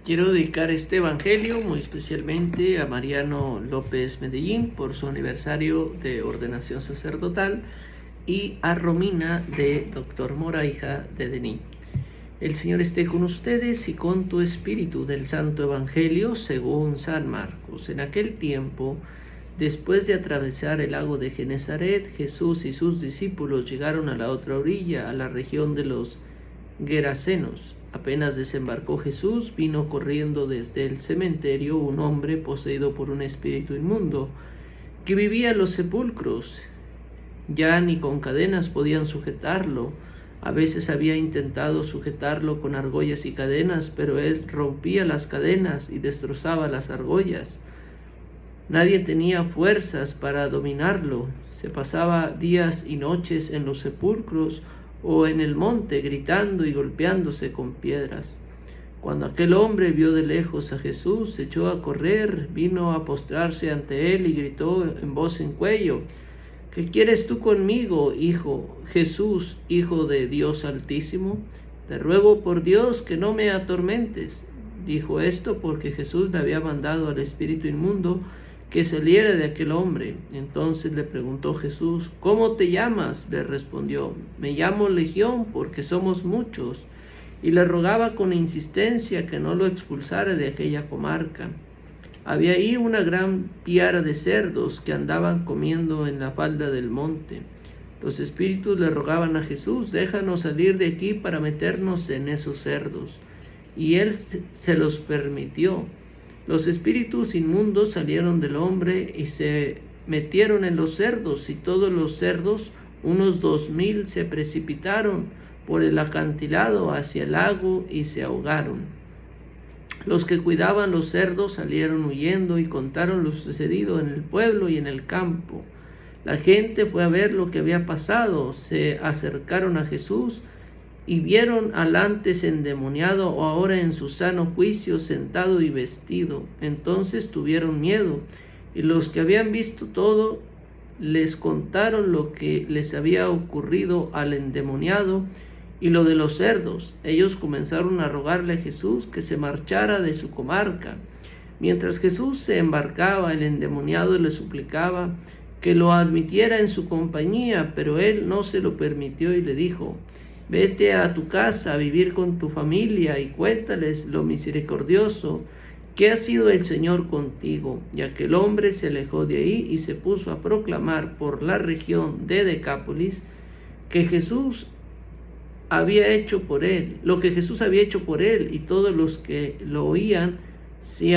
Quiero dedicar este evangelio muy especialmente a Mariano López Medellín por su aniversario de ordenación sacerdotal y a Romina de Dr. Mora, hija de Denis. El Señor esté con ustedes y con tu espíritu. Del Santo Evangelio según San Marcos. En aquel tiempo, después de atravesar el lago de Genezaret, Jesús y sus discípulos llegaron a la otra orilla, a la región de los Gerasenos. Apenas desembarcó Jesús, vino corriendo desde el cementerio un hombre poseído por un espíritu inmundo, que vivía en los sepulcros. Ya ni con cadenas podían sujetarlo. A veces había intentado sujetarlo con argollas y cadenas, pero él rompía las cadenas y destrozaba las argollas. Nadie tenía fuerzas para dominarlo. Se pasaba días y noches en los sepulcros o en el monte, gritando y golpeándose con piedras. Cuando aquel hombre vio de lejos a Jesús, se echó a correr, vino a postrarse ante él y gritó en voz en cuello: ¿Qué quieres tú conmigo, hijo Jesús, hijo de Dios Altísimo? Te ruego por Dios que no me atormentes. Dijo esto porque Jesús le había mandado al espíritu inmundo que saliera de aquel hombre. Entonces le preguntó Jesús: ¿Cómo te llamas? Le respondió: Me llamo Legión, porque somos muchos. Y le rogaba con insistencia que no lo expulsara de aquella comarca. Había ahí una gran piara de cerdos que andaban comiendo en la falda del monte. Los espíritus le rogaban a Jesús: déjanos salir de aquí para meternos en esos cerdos. Y él se los permitió. Los espíritus inmundos salieron del hombre y se metieron en los cerdos, y todos los cerdos, unos 2000, se precipitaron por el acantilado hacia el lago y se ahogaron. Los que cuidaban los cerdos salieron huyendo y contaron lo sucedido en el pueblo y en el campo. La gente fue a ver lo que había pasado, se acercaron a Jesús y vieron al antes endemoniado o ahora en su sano juicio sentado y vestido. Entonces tuvieron miedo, y los que habían visto todo les contaron lo que les había ocurrido al endemoniado y lo de los cerdos. Ellos comenzaron a rogarle a Jesús que se marchara de su comarca. Mientras Jesús se embarcaba, el endemoniado le suplicaba que lo admitiera en su compañía, pero él no se lo permitió y le dijo: vete a tu casa a vivir con tu familia y cuéntales lo misericordioso que ha sido el Señor contigo. Y aquel hombre se alejó de ahí y se puso a proclamar por la región de Decápolis que Jesús había hecho por él, lo que Jesús había hecho por él, y todos los que lo oían se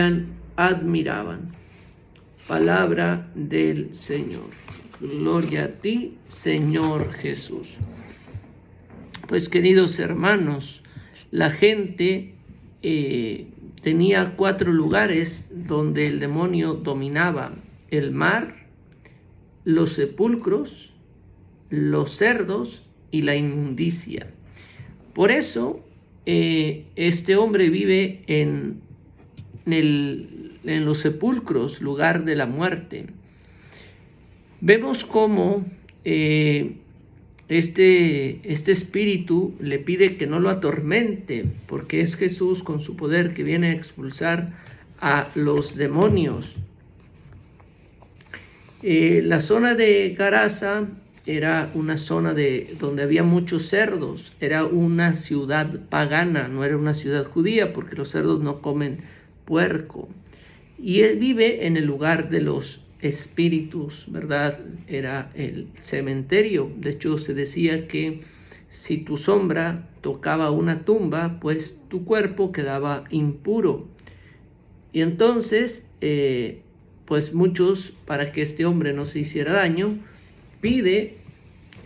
admiraban. Palabra del Señor. Gloria a ti, Señor Jesús. Pues, queridos hermanos, la gente tenía 4 lugares donde el demonio dominaba: el mar, los sepulcros, los cerdos y la inmundicia. Por eso este hombre vive en los sepulcros, lugar de la muerte. Vemos cómo este espíritu le pide que no lo atormente, porque es Jesús con su poder que viene a expulsar a los demonios. La zona de Gerasa era una zona donde había muchos cerdos. Era una ciudad pagana, no era una ciudad judía, porque los cerdos no comen puerco. Y él vive en el lugar de los espíritus, ¿verdad? Era el cementerio. De hecho, se decía que si tu sombra tocaba una tumba, pues tu cuerpo quedaba impuro. Y entonces, pues muchos, para que este hombre no se hiciera daño,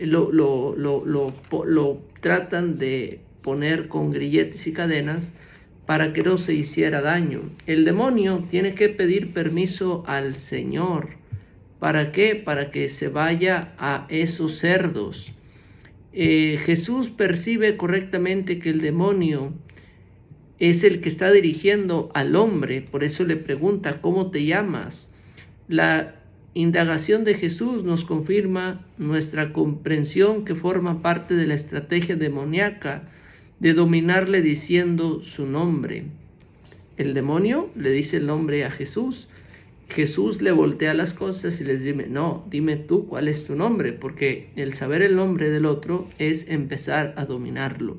lo tratan de poner con grilletes y cadenas para que no se hiciera daño. El demonio tiene que pedir permiso al Señor. ¿Para qué? Para que se vaya a esos cerdos. Jesús percibe correctamente que el demonio es el que está dirigiendo al hombre, por eso le pregunta: ¿cómo te llamas? La indagación de Jesús nos confirma nuestra comprensión que forma parte de la estrategia demoníaca de dominarle diciendo su nombre. El demonio le dice el nombre a Jesús. Jesús le voltea las cosas y les dice, no, dime tú cuál es tu nombre, porque el saber el nombre del otro es empezar a dominarlo.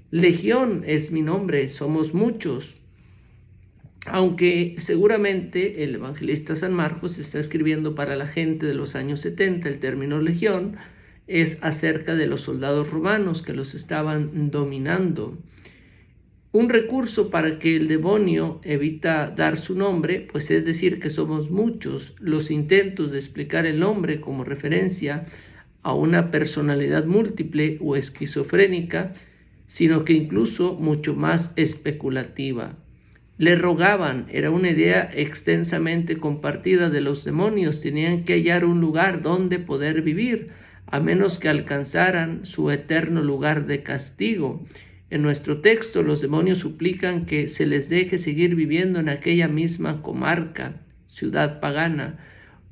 Legión es mi nombre, somos muchos. Aunque seguramente el evangelista San Marcos está escribiendo para la gente de los años 70, el término legión es acerca de los soldados romanos que los estaban dominando. Un recurso para que el demonio evita dar su nombre, pues es decir que somos muchos. Los intentos de explicar el nombre como referencia a una personalidad múltiple o esquizofrénica, sino que incluso mucho más especulativa. Le rogaban, era una idea extensamente compartida de los demonios, tenían que hallar un lugar donde poder vivir, a menos que alcanzaran su eterno lugar de castigo. En nuestro texto, los demonios suplican que se les deje seguir viviendo en aquella misma comarca, ciudad pagana.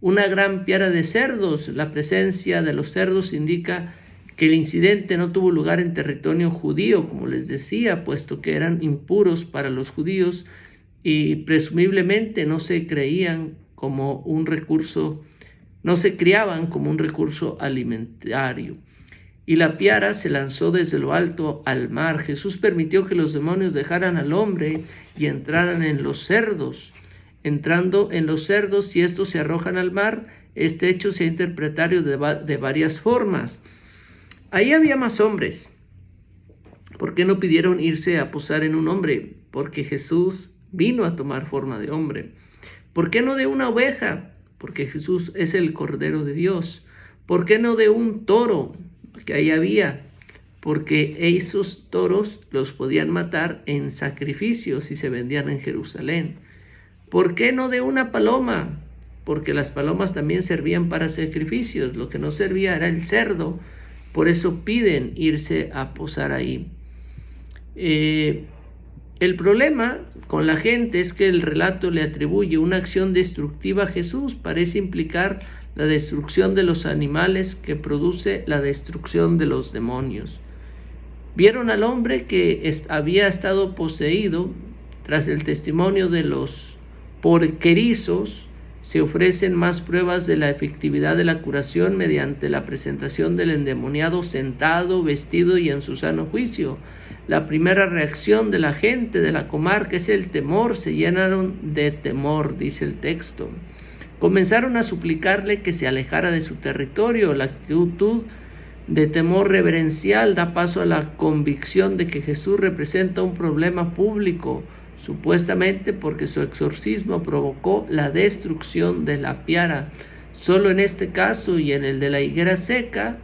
Una gran piara de cerdos, la presencia de los cerdos indica que el incidente no tuvo lugar en territorio judío, como les decía, puesto que eran impuros para los judíos y presumiblemente no se criaban como un recurso alimentario. Y la piara se lanzó desde lo alto al mar. Jesús permitió que los demonios dejaran al hombre y entraran en los cerdos. Entrando en los cerdos, si estos se arrojan al mar, este hecho se ha interpretado de varias formas. Ahí había más hombres. ¿Por qué no pidieron irse a posar en un hombre? Porque Jesús vino a tomar forma de hombre. ¿Por qué no de una oveja? Porque Jesús es el Cordero de Dios. ¿Por qué no de un toro? Que ahí había, porque esos toros los podían matar en sacrificios y se vendían en Jerusalén. ¿Por qué no de una paloma? Porque las palomas también servían para sacrificios, lo que no servía era el cerdo, por eso piden irse a posar ahí. El problema con la gente es que el relato le atribuye una acción destructiva a Jesús, parece implicar la destrucción de los animales que produce la destrucción de los demonios. Vieron al hombre que había estado poseído. Tras el testimonio de los porquerizos, se ofrecen más pruebas de la efectividad de la curación mediante la presentación del endemoniado sentado, vestido y en su sano juicio. La primera reacción de la gente de la comarca es el temor, se llenaron de temor, dice el texto. Comenzaron a suplicarle que se alejara de su territorio. La actitud de temor reverencial da paso a la convicción de que Jesús representa un problema público, supuestamente porque su exorcismo provocó la destrucción de la piara. Solo en este caso y en el de la higuera seca,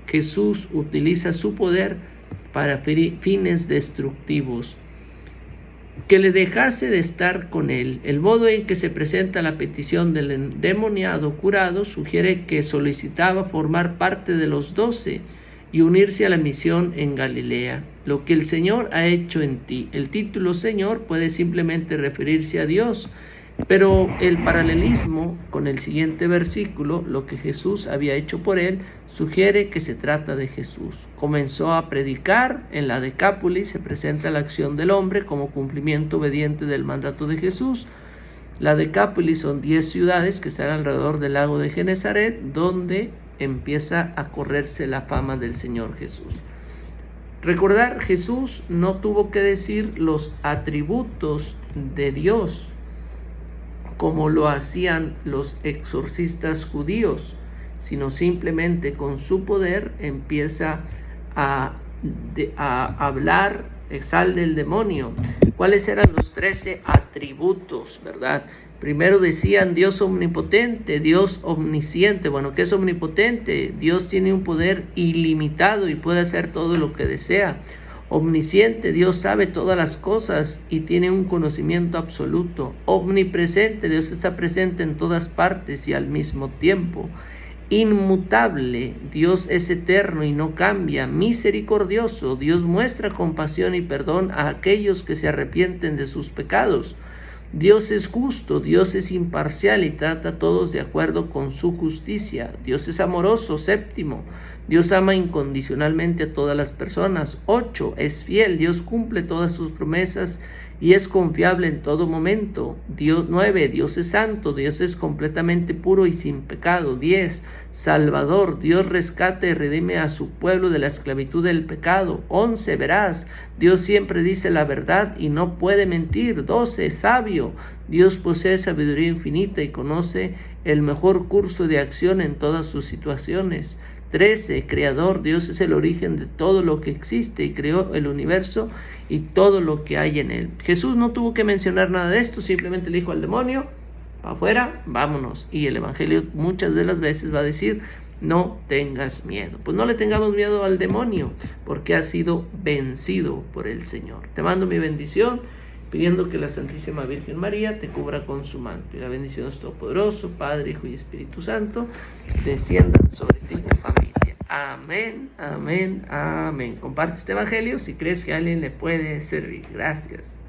Jesús utiliza su poder para fines destructivos. Que le dejase de estar con él. El modo en que se presenta la petición del endemoniado curado sugiere que solicitaba formar parte de los 12 y unirse a la misión en Galilea. Lo que el Señor ha hecho en ti. El título Señor puede simplemente referirse a Dios, pero el paralelismo con el siguiente versículo, lo que Jesús había hecho por él, sugiere que se trata de Jesús. Comenzó a predicar. En la Decápolis se presenta la acción del hombre como cumplimiento obediente del mandato de Jesús. La Decápolis son 10 ciudades que están alrededor del lago de Genesaret, donde empieza a correrse la fama del Señor Jesús. Recordar, Jesús no tuvo que decir los atributos de Dios como lo hacían los exorcistas judíos, sino simplemente con su poder empieza a hablar, sal del demonio. ¿Cuáles eran los 13 atributos, verdad? Primero decían Dios omnipotente, Dios omnisciente. Bueno, ¿qué es omnipotente? Dios tiene un poder ilimitado y puede hacer todo lo que desea. Omnisciente, Dios sabe todas las cosas y tiene un conocimiento absoluto. Omnipresente, Dios está presente en todas partes y al mismo tiempo. Inmutable, Dios es eterno y no cambia. Misericordioso, Dios muestra compasión y perdón a aquellos que se arrepienten de sus pecados. Dios es justo, Dios es imparcial y trata a todos de acuerdo con su justicia. Dios es amoroso. 7, Dios ama incondicionalmente a todas las personas. 8, es fiel, Dios cumple todas sus promesas y es confiable en todo momento. 9. Dios es santo, Dios es completamente puro y sin pecado. 10. Salvador, Dios rescata y redime a su pueblo de la esclavitud del pecado. 11. Veraz, Dios siempre dice la verdad y no puede mentir. 12. Sabio, Dios posee sabiduría infinita y conoce el mejor curso de acción en todas sus situaciones. 13. Creador, Dios es el origen de todo lo que existe y creó el universo y todo lo que hay en él. Jesús no tuvo que mencionar nada de esto, simplemente le dijo al demonio, afuera, vámonos. Y el Evangelio muchas de las veces va a decir, no tengas miedo. Pues no le tengamos miedo al demonio, porque ha sido vencido por el Señor. Te mando mi bendición, pidiendo que la Santísima Virgen María te cubra con su manto. Y la bendición de Todopoderoso, Padre, Hijo y Espíritu Santo, desciendan sobre ti y tu familia. Amén, amén, amén. Comparte este Evangelio si crees que a alguien le puede servir. Gracias.